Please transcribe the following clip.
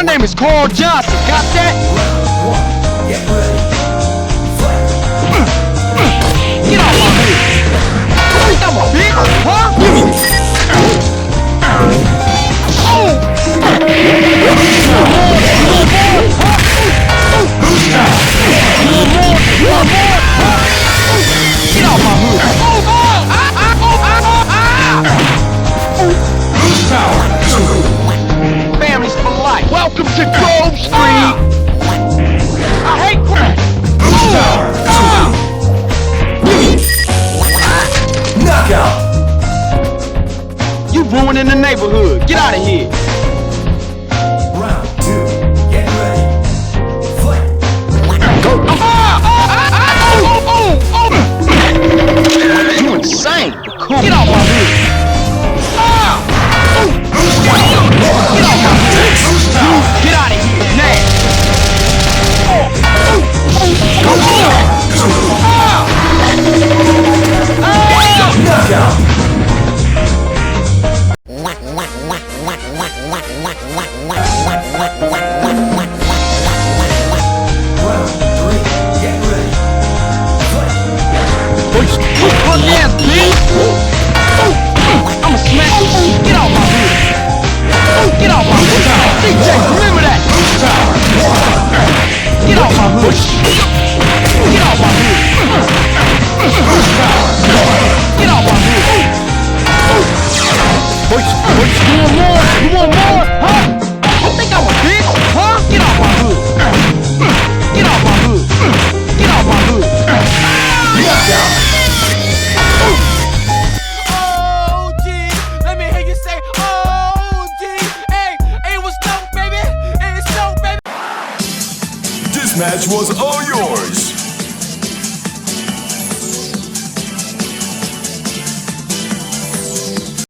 name is Carl Johnson. Got that? Get ready. Get off my head. You think I'm a bitch? Huh? Give me. Oh! Get off my hood. Families for life. Welcome to Grove Street. I hate crack. Knockout. You ruining the neighborhood. Get out of here. Round 2. Get ready. Fight. Go. You insane. Cool. Get off my hood. Get off my hood. Get out of here now. Come on. Knockout. Round 3. Get ready. Fight. Fuck ass bitch. I'ma smack you. Get off my hood. Get off my hood. DJ, remember that. Get off my hood. Get off my hood. Get off my hood. You want more? You want more? Huh? You think I'm a bitch? Huh? Get off my hood. Get off my hood. Get off my hood. Knockout. OG, let me hear you say OG. Hey, it was dope, baby. It's dope, baby. This match was all yours.